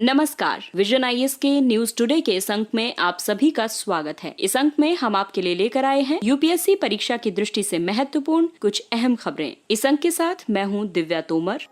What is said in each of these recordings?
नमस्कार, vision IAS के news today के इस अंक में आप सभी का स्वागत है। इस अंक में हम आपके लिए लेकर आए हैं यूपीएससी परीक्षा की दृष्टि से महत्वपूर्ण कुछ अहम खबरें। इस अंक के साथ मैं हूं दिव्या तोमर।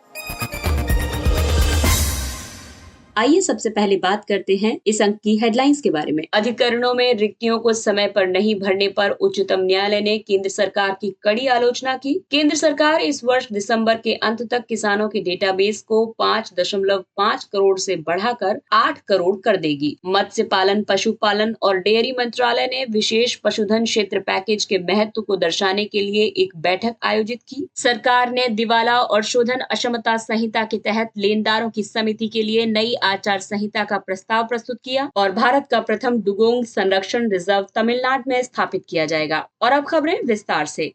आइए सबसे पहले बात करते हैं इस अंक की हेडलाइंस के बारे में। अधिकरणों में रिक्तियों को समय पर नहीं भरने पर उच्चतम न्यायालय ने केंद्र सरकार की कड़ी आलोचना की। केंद्र सरकार इस वर्ष दिसंबर के अंत तक किसानों के डेटाबेस को 5.5 करोड़ से बढ़ाकर 8 करोड़ कर देगी। मत्स्य पालन, पशुपालन और डेयरी मंत्रालय ने विशेष पशुधन क्षेत्र पैकेज के महत्व को दर्शाने के लिए एक बैठक आयोजित की। सरकार ने दिवाला और शोधन अक्षमता संहिता के तहत लेनदारों की समिति के लिए नई आचार संहिता का प्रस्ताव प्रस्तुत किया और भारत का प्रथम डुगोंग संरक्षण रिजर्व तमिलनाडु में स्थापित किया जाएगा। और अब खबरें विस्तार से।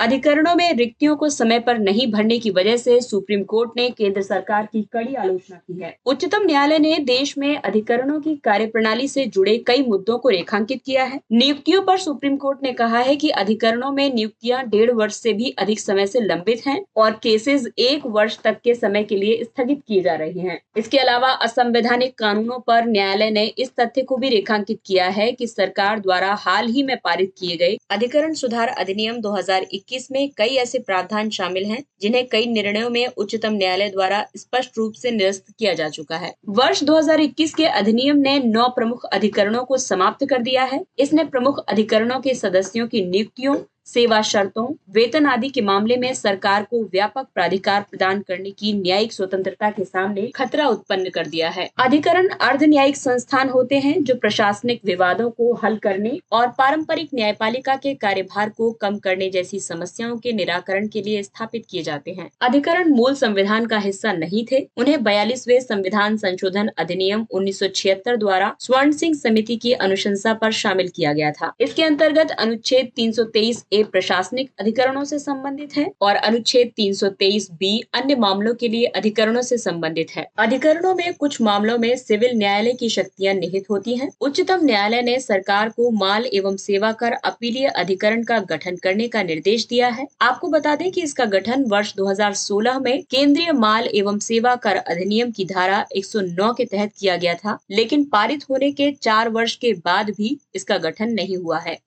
अधिकरणों में रिक्तियों को समय पर नहीं भरने की वजह से सुप्रीम कोर्ट ने केंद्र सरकार की कड़ी आलोचना की है। उच्चतम न्यायालय ने देश में अधिकरणों की कार्यप्रणाली से जुड़े कई मुद्दों को रेखांकित किया है। नियुक्तियों पर सुप्रीम कोर्ट ने कहा है कि अधिकरणों में नियुक्तियां 1.5 वर्ष से भी अधिक समय से लंबित हैं और केसेस 1 वर्ष तक के समय के लिए स्थगित किए जा रहे हैं। इसके अलावा असंवैधानिक कानूनों पर न्यायालय ने इस तथ्य को भी रेखांकित किया है कि सरकार द्वारा हाल ही में पारित किए गए अधिकरण सुधार अधिनियम 2021 में कई ऐसे प्रावधान शामिल हैं जिन्हें कई निर्णयों में उच्चतम न्यायालय द्वारा स्पष्ट रूप से निरस्त किया जा चुका है। वर्ष 2021 के अधिनियम ने 9 प्रमुख अधिकरणों को समाप्त कर दिया है। इसने प्रमुख अधिकरणों के सदस्यों की नियुक्तियों, सेवा शर्तों, वेतन आदि के मामले में सरकार को व्यापक प्राधिकार प्रदान करने की न्यायिक स्वतंत्रता के सामने खतरा उत्पन्न कर दिया है। अधिकरण अर्ध न्यायिक संस्थान होते हैं जो प्रशासनिक विवादों को हल करने और पारंपरिक न्यायपालिका के कार्यभार को कम करने जैसी समस्याओं के निराकरण के लिए स्थापित किए जाते हैं। अधिकरण मूल संविधान का हिस्सा नहीं थे। उन्हें 42वें संविधान संशोधन अधिनियम 1976 द्वारा स्वर्ण सिंह समिति की अनुशंसा पर शामिल किया गया था। इसके अंतर्गत अनुच्छेद 323 प्रशासनिक अधिकरणों से संबंधित है और अनुच्छेद 323 बी अन्य मामलों के लिए अधिकरणों से संबंधित है। अधिकरणों में कुछ मामलों में सिविल न्यायालय की शक्तियां निहित होती हैं। उच्चतम न्यायालय ने सरकार को माल एवं सेवा कर अपीलीय अधिकरण का गठन करने का निर्देश दिया है। आपको बता दें कि इसका गठन वर्ष 2016 में केंद्रीय माल एवं सेवा कर अधिनियम की धारा 109 के तहत किया गया था, लेकिन पारित होने के 4 वर्ष के बाद भी इसका गठन नहीं हुआ है।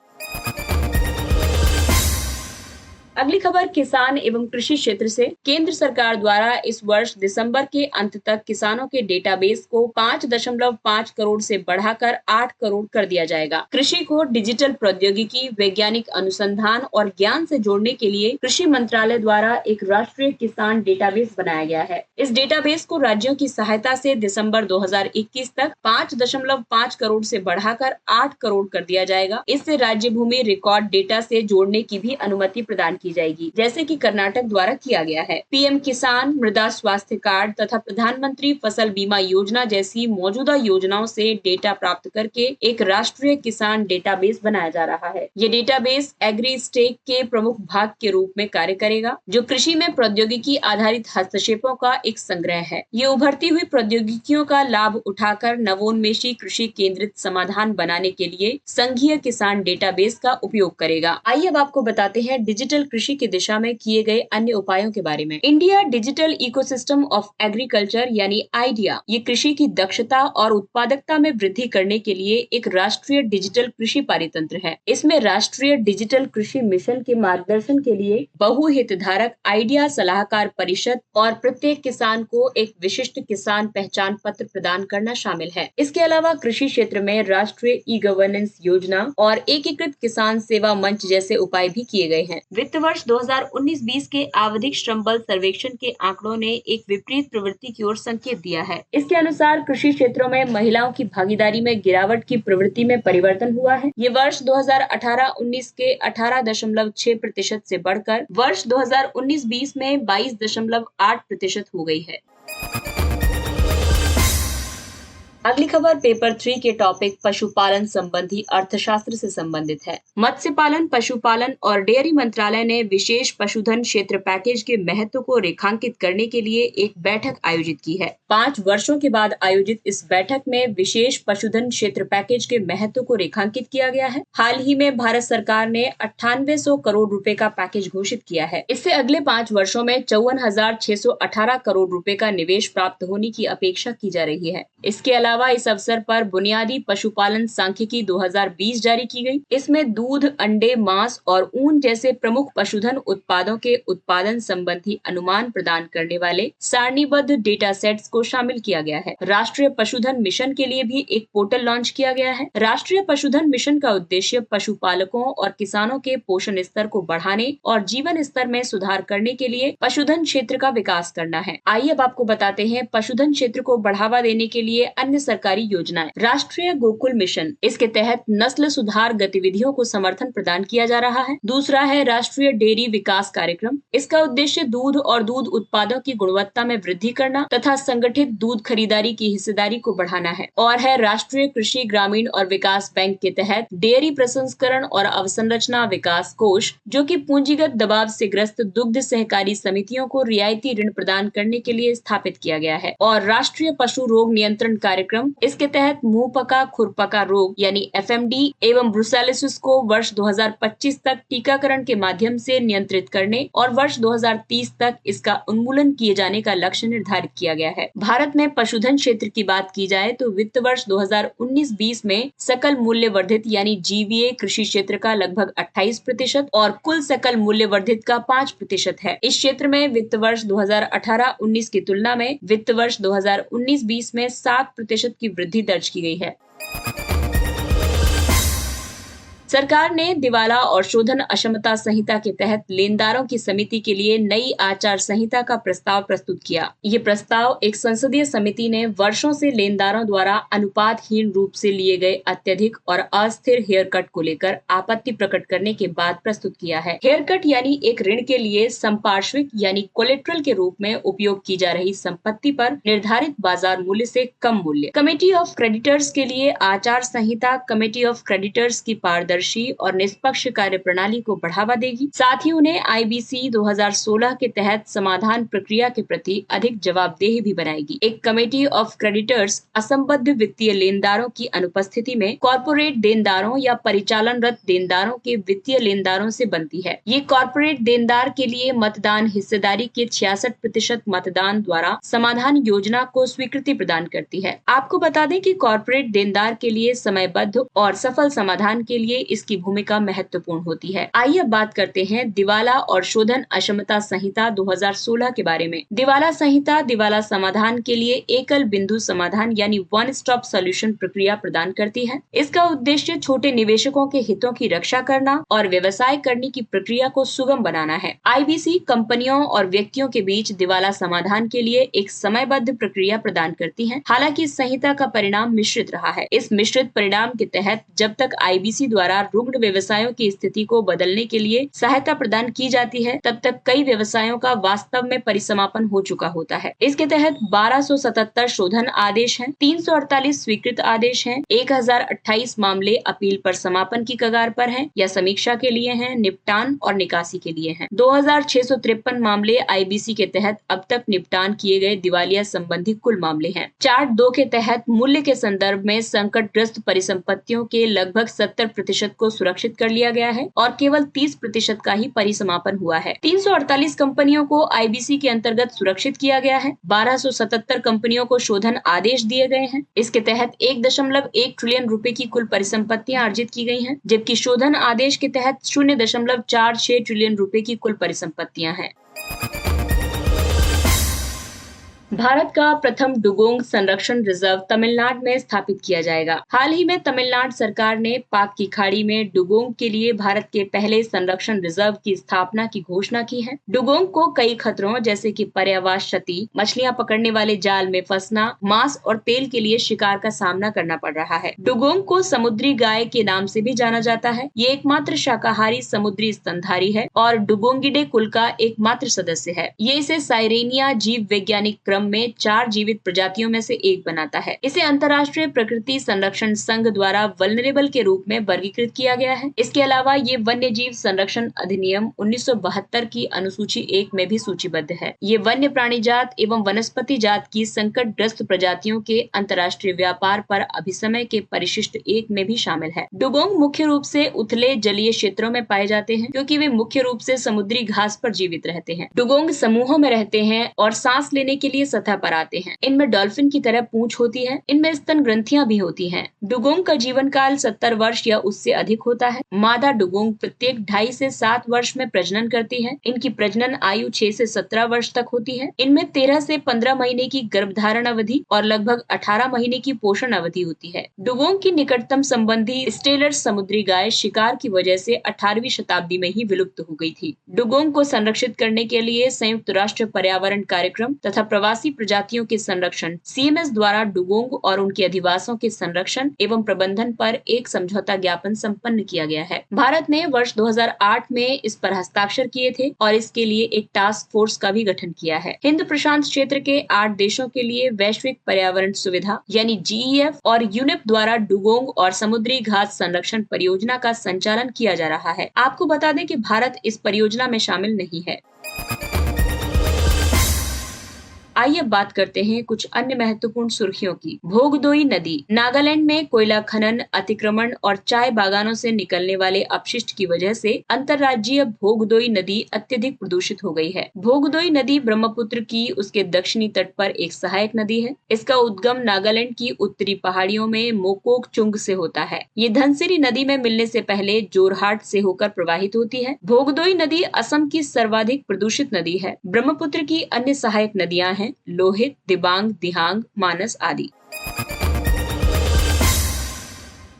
अगली खबर किसान एवं कृषि क्षेत्र से। केंद्र सरकार द्वारा इस वर्ष दिसंबर के अंत तक किसानों के डेटाबेस को 5.5 करोड़ से बढ़ाकर 8 करोड़ कर दिया जाएगा। कृषि को डिजिटल प्रौद्योगिकी, वैज्ञानिक अनुसंधान और ज्ञान से जोड़ने के लिए कृषि मंत्रालय द्वारा एक राष्ट्रीय किसान डेटाबेस बनाया गया है। इस डेटाबेस को राज्यों की सहायता से दिसंबर 2021 तक 5.5 करोड़ से बढ़ाकर 8 करोड़ कर दिया जाएगा। इससे राज्य भूमि रिकॉर्ड डेटा से जोड़ने की भी अनुमति प्रदान की जाएगी, जैसे कि कर्नाटक द्वारा किया गया है। पीएम किसान, मृदा स्वास्थ्य कार्ड तथा प्रधानमंत्री फसल बीमा योजना जैसी मौजूदा योजनाओं से डेटा प्राप्त करके एक राष्ट्रीय किसान डेटाबेस बनाया जा रहा है। ये डेटाबेस एग्री स्टेक के प्रमुख भाग के रूप में कार्य करेगा, जो कृषि में प्रौद्योगिकी आधारित हस्तक्षेपों का एक संग्रह है। ये उभरती हुई प्रौद्योगिकियों का लाभ उठाकर नवोन्मेषी कृषि केंद्रित समाधान बनाने के लिए संघीय किसान डेटाबेस का उपयोग करेगा। आइए अब आपको बताते हैं डिजिटल कृषि की दिशा में किए गए अन्य उपायों के बारे में। India digital ecosystem of agriculture यानी आइडिया, ये कृषि की दक्षता और उत्पादकता में वृद्धि करने के लिए एक राष्ट्रीय डिजिटल कृषि पारितंत्र है। इसमें राष्ट्रीय डिजिटल कृषि मिशन के मार्गदर्शन के लिए बहुहितधारक आइडिया सलाहकार परिषद और प्रत्येक किसान को एक विशिष्ट किसान पहचान पत्र प्रदान करना शामिल है। इसके अलावा कृषि क्षेत्र में राष्ट्रीय ई गवर्नेंस योजना और एकीकृत किसान सेवा मंच जैसे उपाय भी किए गए हैं। वित्त वर्ष 2019-20 के आवधिक श्रम बल सर्वेक्षण के आंकड़ों ने एक विपरीत प्रवृत्ति की ओर संकेत दिया है। इसके अनुसार कृषि क्षेत्रों में महिलाओं की भागीदारी में गिरावट की प्रवृत्ति में परिवर्तन हुआ है। ये वर्ष 2018-19 के 18.6% से बढ़कर वर्ष 2019-20 में 22.8% हो गई है। अगली खबर पेपर 3 के टॉपिक पशुपालन संबंधी अर्थशास्त्र से संबंधित है। मत्स्य पालन, पशुपालन और डेयरी मंत्रालय ने विशेष पशुधन क्षेत्र पैकेज के महत्व को रेखांकित करने के लिए एक बैठक आयोजित की है। 5 वर्षों के बाद आयोजित इस बैठक में विशेष पशुधन क्षेत्र पैकेज के महत्व को रेखांकित किया गया है। हाल ही में भारत सरकार ने 9800 करोड़ रुपए का पैकेज घोषित किया है। इससे अगले 5 वर्षों में 54,618 करोड़ रुपए का निवेश प्राप्त होने की अपेक्षा की जा रही है। इसके अलावा इस अवसर पर बुनियादी पशुपालन सांख्यिकी 2020 जारी की गई। इसमें दूध, अंडे, मांस और ऊन जैसे प्रमुख पशुधन उत्पादों के उत्पादन संबंधी अनुमान प्रदान करने वाले सारणीबद्ध डेटा सेट्स को शामिल किया गया है। राष्ट्रीय पशुधन मिशन के लिए भी एक पोर्टल लॉन्च किया गया है। राष्ट्रीय पशुधन मिशन का उद्देश्य पशुपालकों और किसानों के पोषण स्तर को बढ़ाने और जीवन स्तर में सुधार करने के लिए पशुधन क्षेत्र का विकास करना है। आइए अब आपको बताते हैं पशुधन क्षेत्र को बढ़ावा देने के लिए अन्य सरकारी योजनाएं। राष्ट्रीय गोकुल मिशन, इसके तहत नस्ल सुधार गतिविधियों को समर्थन प्रदान किया जा रहा है। दूसरा है राष्ट्रीय डेयरी विकास कार्यक्रम। इसका उद्देश्य दूध और दूध उत्पादों की गुणवत्ता में वृद्धि करना तथा संगठित दूध खरीदारी की हिस्सेदारी को बढ़ाना है। और है राष्ट्रीय कृषि, ग्रामीण और विकास बैंक के तहत डेयरी प्रसंस्करण और अवसंरचना विकास कोष, जो कि पूंजीगत दबाव से ग्रस्त दुग्ध सहकारी समितियों को रियायती ऋण प्रदान करने के लिए स्थापित किया गया है। और राष्ट्रीय पशु रोग नियंत्रण कार्यक्रम, इसके तहत मुंह पका खुरपका रोग यानी FMD एवं ब्रुसेलोसिस को वर्ष 2025 तक टीकाकरण के माध्यम से नियंत्रित करने और वर्ष 2030 तक इसका उन्मूलन किए जाने का लक्ष्य निर्धारित किया गया है। भारत में पशुधन क्षेत्र की बात की जाए तो वित्त वर्ष 2019-20 में सकल मूल्य वर्धित यानी GVA कृषि क्षेत्र का लगभग 28% और कुल सकल मूल्य वर्धित का 5% है। इस क्षेत्र में वित्त वर्ष 2018-19 की तुलना में वित्त वर्ष 2019-20 में 7% की वृद्धि दर्ज की गई है। सरकार ने दिवाला और शोधन अक्षमता संहिता के तहत लेनदारों की समिति के लिए नई आचार संहिता का प्रस्ताव प्रस्तुत किया। ये प्रस्ताव एक संसदीय समिति ने वर्षों से लेनदारों द्वारा अनुपातहीन रूप से लिए गए अत्यधिक और अस्थिर हेयर कट को लेकर आपत्ति प्रकट करने के बाद प्रस्तुत किया है। हेयर कट यानी एक ऋण के लिए संपार्श्विक यानी कोलेट्रल के रूप में उपयोग की जा रही संपत्ति पर निर्धारित बाजार मूल्य से कम मूल्य। कमेटी ऑफ क्रेडिटर्स के लिए आचार संहिता कमेटी ऑफ क्रेडिटर्स की पारदर्शी और निष्पक्ष कार्य प्रणाली को बढ़ावा देगी। साथ ही उन्हें IBC 2016 के तहत समाधान प्रक्रिया के प्रति अधिक जवाबदेह भी बनाएगी। एक कमेटी ऑफ क्रेडिटर्स असंबद्ध वित्तीय लेनदारों की अनुपस्थिति में कॉर्पोरेट देनदारों या परिचालनरत देनदारों के वित्तीय लेनदारों से बनती है। ये कॉर्पोरेट देनदार के लिए मतदान हिस्सेदारी के 66% मतदान द्वारा समाधान योजना को स्वीकृति प्रदान करती है। आपको बता दें कि कॉर्पोरेट देनदार के लिए समयबद्ध और सफल समाधान के लिए इसकी भूमिका महत्वपूर्ण होती है। आइए बात करते हैं दिवाला और शोधन अक्षमता संहिता 2016 के बारे में। दिवाला संहिता दिवाला समाधान के लिए एकल बिंदु समाधान यानी वन स्टॉप सॉल्यूशन प्रक्रिया प्रदान करती है। इसका उद्देश्य छोटे निवेशकों के हितों की रक्षा करना और व्यवसाय करने की प्रक्रिया को सुगम बनाना है। IBC कंपनियों और व्यक्तियों के बीच दिवाला समाधान के लिए एक समयबद्ध प्रक्रिया प्रदान करती है। हालांकि इस संहिता का परिणाम मिश्रित रहा है। इस मिश्रित परिणाम के तहत जब तक IBC द्वारा रुग्ण व्यवसायों की स्थिति को बदलने के लिए सहायता प्रदान की जाती है, तब तक कई व्यवसायों का वास्तव में परिसमापन हो चुका होता है। इसके तहत 1277 शोधन आदेश हैं, 348 स्वीकृत आदेश हैं, 1028 मामले अपील पर समापन की कगार पर हैं या समीक्षा के लिए हैं, निपटान और निकासी के लिए हैं। 2653 मामले IBC के तहत अब तक निपटान किए गए दिवालिया संबंधी कुल मामले हैं। चार्ट 2 के तहत मूल्य के संदर्भ में संकटग्रस्त परिसंपत्तियों के लगभग 70% को सुरक्षित कर लिया गया है और केवल 30% का ही परिसमापन हुआ है। 348 कंपनियों को IBC के अंतर्गत सुरक्षित किया गया है। 1277 कंपनियों को शोधन आदेश दिए गए हैं। इसके तहत 1.1 ट्रिलियन रुपए की कुल परिसंपत्तियां अर्जित की गई हैं, जबकि शोधन आदेश के तहत 0.46 ट्रिलियन रुपए की कुल परिसंपत्तियां हैं। भारत का प्रथम डुगोंग संरक्षण रिजर्व तमिलनाडु में स्थापित किया जाएगा। हाल ही में तमिलनाडु सरकार ने पाक की खाड़ी में डुगोंग के लिए भारत के पहले संरक्षण रिजर्व की स्थापना की घोषणा की है। डुगोंग को कई खतरों जैसे कि पर्यावरण क्षति, मछलियां पकड़ने वाले जाल में फंसना, मांस और तेल के लिए शिकार का सामना करना पड़ रहा है। डुगोंग को समुद्री गाय के नाम से भी जाना जाता है। ये एकमात्र शाकाहारी समुद्री स्तनधारी है और डुगोंगिडे कुल का एकमात्र सदस्य है। ये इसे साइरेनिया जीव वैज्ञानिक क्रम क्रम में 4 जीवित प्रजातियों में से एक बनाता है। इसे अंतर्राष्ट्रीय प्रकृति संरक्षण संघ द्वारा वल्नरेबल के रूप में वर्गीकृत किया गया है। इसके अलावा ये वन्य जीव संरक्षण अधिनियम 1972 की अनुसूची 1 में भी सूचीबद्ध है। ये वन्य प्राणी जात एवं वनस्पति जात की संकटग्रस्त प्रजातियों के अंतर्राष्ट्रीय व्यापार पर अभिसमय के परिशिष्ट 1 में भी शामिल है। डुगोंग मुख्य रूप से उथले जलीय क्षेत्रों में पाए जाते हैं, क्योंकि वे मुख्य रूप से समुद्री घास पर जीवित रहते हैं। डुगोंग समूहों में रहते हैं और सांस लेने के लिए सतह पर आते हैं। इनमें डॉल्फिन की तरह पूंछ होती है। इनमें स्तन ग्रंथियां भी होती हैं। डुगोंग का जीवन काल 70 वर्ष या उससे अधिक होता है। मादा डुगोंग प्रत्येक 2.5 से 7 वर्ष में प्रजनन करती है। इनकी प्रजनन आयु 6 से 17 वर्ष तक होती है। इनमें 13 से 15 महीने की गर्भधारण अवधि और लगभग 18 महीने की पोषण अवधि होती है। डुगोंग की निकटतम संबंधी स्टेलर समुद्री गाय शिकार की वजह से 18वीं शताब्दी में ही विलुप्त हो गई थी। डुगोंग को संरक्षित करने के लिए संयुक्त राष्ट्र पर्यावरण कार्यक्रम तथा प्रवासी प्रजातियों के संरक्षण CMS द्वारा डुगोंग और उनके अधिवासों के संरक्षण एवं प्रबंधन पर एक समझौता ज्ञापन संपन्न किया गया है। भारत ने वर्ष 2008 में इस पर हस्ताक्षर किए थे और इसके लिए एक टास्क फोर्स का भी गठन किया है। हिंद प्रशांत क्षेत्र के 8 देशों के लिए वैश्विक पर्यावरण सुविधा यानी GEF और यूनेप द्वारा डुगोंग और समुद्री घास संरक्षण परियोजना का संचालन किया जा रहा है। आपको बता दें कि भारत इस परियोजना में शामिल नहीं है। आइए बात करते हैं कुछ अन्य महत्वपूर्ण सुर्खियों की। भोगदोई नदी। नागालैंड में कोयला खनन, अतिक्रमण और चाय बागानों से निकलने वाले अपशिष्ट की वजह से अंतर्राज्यीय भोगदोई नदी अत्यधिक प्रदूषित हो गई है। भोगदोई नदी ब्रह्मपुत्र की उसके दक्षिणी तट पर एक सहायक नदी है। इसका उद्गम नागालैंड की उत्तरी पहाड़ियों में मोकोकचुंग से होता है। ये धनसिरी नदी में मिलने से पहले जोरहाट से होकर प्रवाहित होती है। भोगदोई नदी असम की सर्वाधिक प्रदूषित नदी है। ब्रह्मपुत्र की अन्य सहायक नदियां हैं लोहित, दिबांग, दिहांग, मानस आदि।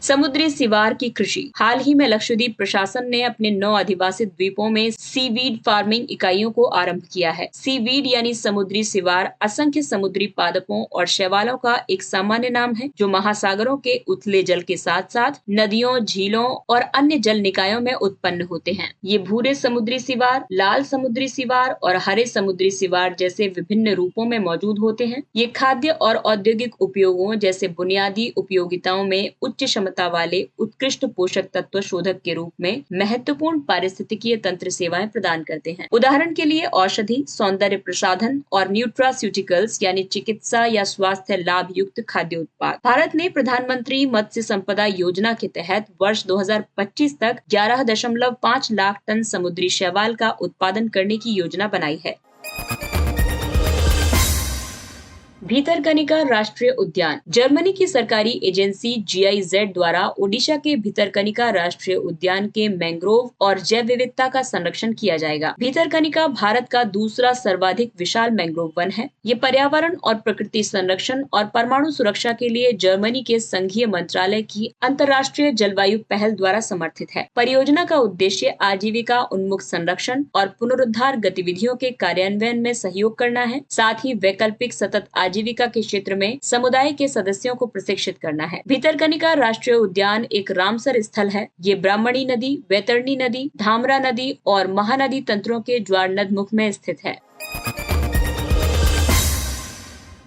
समुद्री सिवार की कृषि। हाल ही में लक्षद्वीप प्रशासन ने अपने 9 अधिवासित द्वीपों में सीवीड फार्मिंग इकाइयों को आरंभ किया है। सीवीड यानी समुद्री सिवार असंख्य समुद्री पादपों और शैवालों का एक सामान्य नाम है, जो महासागरों के उथले जल के साथ साथ नदियों, झीलों और अन्य जल निकायों में उत्पन्न होते हैं। ये भूरे समुद्री सिवार, लाल समुद्री सिवार और हरे समुद्री सिवार जैसे विभिन्न रूपों में मौजूद होते हैं। ये खाद्य और औद्योगिक उपयोगों जैसे बुनियादी उपयोगिताओं में उच्च क्षमता वाले उत्कृष्ट पोषक तत्व शोधक के रूप में महत्वपूर्ण पारिस्थितिकीय तंत्र सेवाएं प्रदान करते हैं। उदाहरण के लिए औषधि, सौंदर्य प्रसाधन और न्यूट्रास्यूटिकल्स यानी चिकित्सा या स्वास्थ्य लाभ युक्त खाद्य उत्पाद। भारत ने प्रधानमंत्री मत्स्य संपदा योजना के तहत वर्ष 2025 तक 11.5 लाख टन समुद्री शैवाल का उत्पादन करने की योजना बनाई है। भितरकनिका राष्ट्रीय उद्यान। जर्मनी की सरकारी एजेंसी GIZ द्वारा ओडिशा के भितरकनिका राष्ट्रीय उद्यान के मैंग्रोव और जैव विविधता का संरक्षण किया जाएगा। भितरकनिका भारत का दूसरा सर्वाधिक विशाल मैंग्रोव वन है। ये पर्यावरण और प्रकृति संरक्षण और परमाणु सुरक्षा के लिए जर्मनी के संघीय मंत्रालय की अंतर्राष्ट्रीय जलवायु पहल द्वारा समर्थित है। परियोजना का उद्देश्य आजीविका उन्मुख संरक्षण और पुनरुद्धार गतिविधियों के कार्यान्वयन में सहयोग करना है। साथ ही वैकल्पिक सतत आजीविका के क्षेत्र में समुदाय के सदस्यों को प्रशिक्षित करना है। भितरकनिका राष्ट्रीय उद्यान एक रामसर स्थल है। ये ब्राह्मणी नदी, वैतरणी नदी, धामरा नदी और महानदी तंत्रों के ज्वारनदमुख में स्थित है।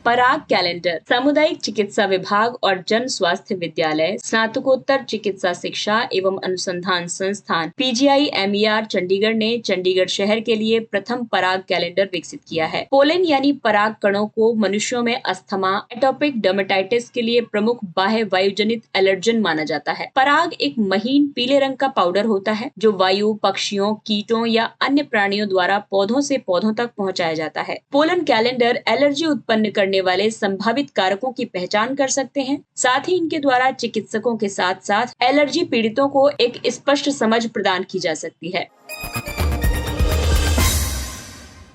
पराग कैलेंडर। सामुदायिक चिकित्सा विभाग और जन स्वास्थ्य विद्यालय, स्नातकोत्तर चिकित्सा शिक्षा एवं अनुसंधान संस्थान PGI-MER चंडीगढ़ ने चंडीगढ़ शहर के लिए प्रथम पराग कैलेंडर विकसित किया है। पोलेन यानी पराग कणों को मनुष्यों में अस्थमा, एटोपिक डर्मेटाइटिस के लिए प्रमुख बाह्य वायुजनित एलर्जन माना जाता है। पराग एक महीन पीले रंग का पाउडर होता है, जो वायु, पक्षियों, कीटों या अन्य प्राणियों द्वारा पौधों से पौधों तक पहुंचाया जाता है। पोलन कैलेंडर एलर्जी उत्पन्न करने वाले संभावित कारकों की पहचान कर सकते हैं। साथ ही इनके द्वारा चिकित्सकों के साथ साथ एलर्जी पीड़ितों को एक स्पष्ट समझ प्रदान की जा सकती है।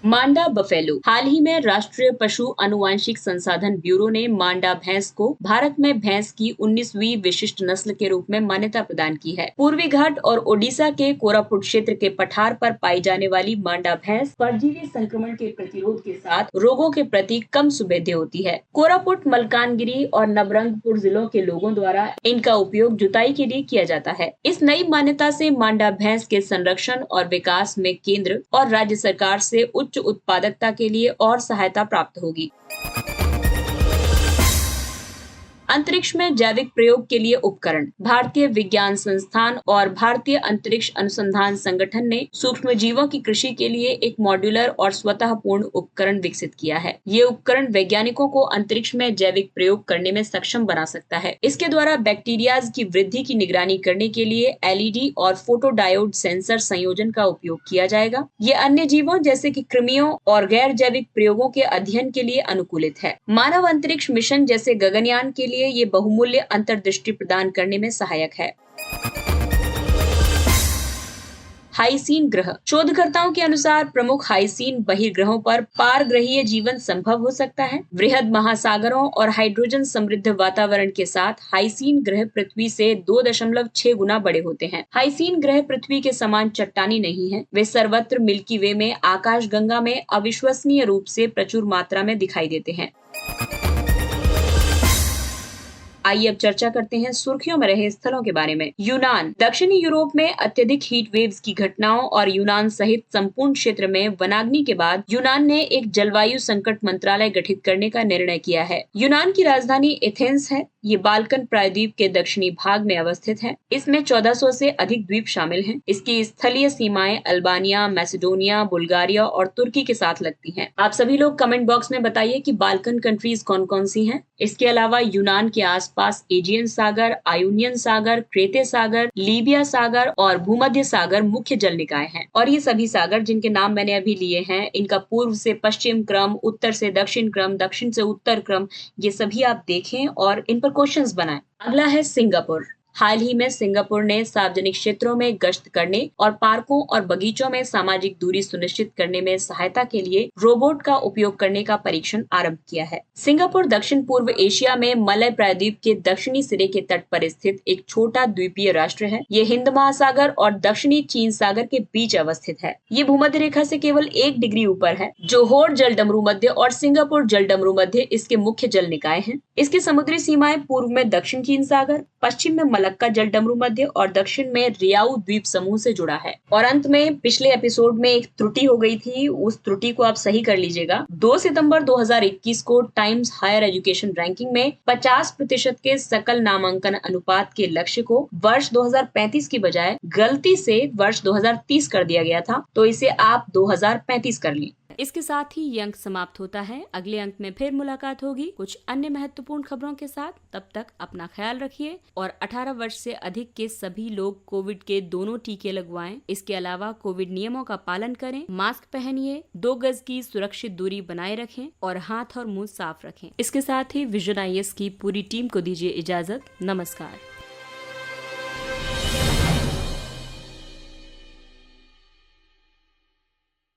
मांडा बफेलो। हाल ही में राष्ट्रीय पशु अनुवांशिक संसाधन ब्यूरो ने मांडा भैंस को भारत में भैंस की 19वीं विशिष्ट नस्ल के रूप में मान्यता प्रदान की है। पूर्वी घाट और ओडिशा के कोरापुट क्षेत्र के पठार पर पाई जाने वाली मांडा भैंस परजीवी संक्रमण के प्रतिरोध के साथ रोगों के प्रति कम सुभेद्य होती है। कोरापुट, मलकानगिरी और नवरंगपुर जिलों के लोगों द्वारा इनका उपयोग जुताई के लिए किया जाता है। इस नई मान्यता से मांडा भैंस के संरक्षण और विकास में केंद्र और राज्य सरकार से उच्च उच्च उत्पादकता के लिए और सहायता प्राप्त होगी। अंतरिक्ष में जैविक प्रयोग के लिए उपकरण। भारतीय विज्ञान संस्थान और भारतीय अंतरिक्ष अनुसंधान संगठन ने सूक्ष्म जीवों की कृषि के लिए एक मॉड्यूलर और स्वतः पूर्ण उपकरण विकसित किया है। ये उपकरण वैज्ञानिकों को अंतरिक्ष में जैविक प्रयोग करने में सक्षम बना सकता है। इसके द्वारा बैक्टीरियाज की वृद्धि की निगरानी करने के लिए LED और फोटोडायोड सेंसर संयोजन का उपयोग किया जाएगा। ये अन्य जीवों जैसे कि कृमियों और गैर जैविक प्रयोगों के अध्ययन के लिए अनुकूलित है। मानव अंतरिक्ष मिशन जैसे गगनयान के लिए ये बहुमूल्य अंतर्दृष्टि प्रदान करने में सहायक है। हाइसीन ग्रह। शोधकर्ताओं के अनुसार प्रमुख हाइसीन बहिर्ग्रहों पर पारग्रहीय जीवन संभव हो सकता है। वृहद महासागरों और हाइड्रोजन समृद्ध वातावरण के साथ हाइसीन ग्रह पृथ्वी से 2.6 गुना बड़े होते हैं। हाइसीन ग्रह पृथ्वी के समान चट्टानी नहीं है। वे सर्वत्र मिल्की वे में आकाशगंगा में अविश्वसनीय रूप से प्रचुर मात्रा में दिखाई देते हैं। आइए अब चर्चा करते हैं सुर्खियों में रहे स्थलों के बारे में। यूनान। दक्षिणी यूरोप में अत्यधिक हीट वेव्स की घटनाओं और यूनान सहित संपूर्ण क्षेत्र में वनाग्नि के बाद यूनान ने एक जलवायु संकट मंत्रालय गठित करने का निर्णय किया है। यूनान की राजधानी एथेंस है। ये बाल्कन प्रायद्वीप के दक्षिणी भाग में अवस्थित है। इसमें 1400 से अधिक द्वीप शामिल हैं। इसकी स्थलीय सीमाएं अल्बानिया, मैसेडोनिया, बुल्गारिया और तुर्की के साथ लगती हैं। आप सभी लोग कमेंट बॉक्स में बताइए कि बाल्कन कंट्रीज कौन कौन सी हैं। इसके अलावा यूनान के आसपास एजियन सागर, आयोनियन सागर, क्रेते सागर, लीबिया सागर और भूमध्य सागर मुख्य जल निकाय हैं। और ये सभी सागर जिनके नाम मैंने अभी लिए हैं, इनका पूर्व से पश्चिम क्रम, उत्तर से दक्षिण क्रम, दक्षिण से उत्तर क्रम, ये सभी आप देखें और इन पर क्वेश्चंस बनाएं। अगला है सिंगापुर। हाल ही में सिंगापुर ने सार्वजनिक क्षेत्रों में गश्त करने और पार्कों और बगीचों में सामाजिक दूरी सुनिश्चित करने में सहायता के लिए रोबोट का उपयोग करने का परीक्षण आरंभ किया है। सिंगापुर दक्षिण पूर्व एशिया में मलय प्रायद्वीप के दक्षिणी सिरे के तट पर स्थित एक छोटा द्वीपीय राष्ट्र है। ये हिंद महासागर और दक्षिणी चीन सागर के बीच अवस्थित है। ये भूमध्य रेखा से केवल 1 डिग्री ऊपर है। जोहोर जलडमरू मध्य और सिंगापुर जलडमरू मध्य इसके मुख्य जल निकाय हैं। इसकी समुद्री सीमाएं पूर्व में दक्षिण चीन सागर, पश्चिम में मलक्का जलडमरू मध्य और दक्षिण में रियाऊ द्वीप समूह से जुड़ा है। और अंत में पिछले एपिसोड में एक त्रुटि हो गई थी, उस त्रुटि को आप सही कर लीजिएगा। 2 सितंबर 2021 को टाइम्स हायर एजुकेशन रैंकिंग में 50% के सकल नामांकन अनुपात के लक्ष्य को वर्ष 2035 की बजाय गलती से वर्ष 2030 कर दिया गया था, तो इसे आप 2035 कर लें। इसके साथ ही ये अंक समाप्त होता है। अगले अंक में फिर मुलाकात होगी कुछ अन्य महत्वपूर्ण खबरों के साथ। तब तक अपना ख्याल रखिए और 18 वर्ष से अधिक के सभी लोग कोविड के दोनों टीके लगवाएं। इसके अलावा कोविड नियमों का पालन करें, मास्क पहनिए, 2 गज की सुरक्षित दूरी बनाए रखें और हाथ और मुंह साफ रखें। इसके साथ ही विजन IAS की पूरी टीम को दीजिए इजाजत। नमस्कार।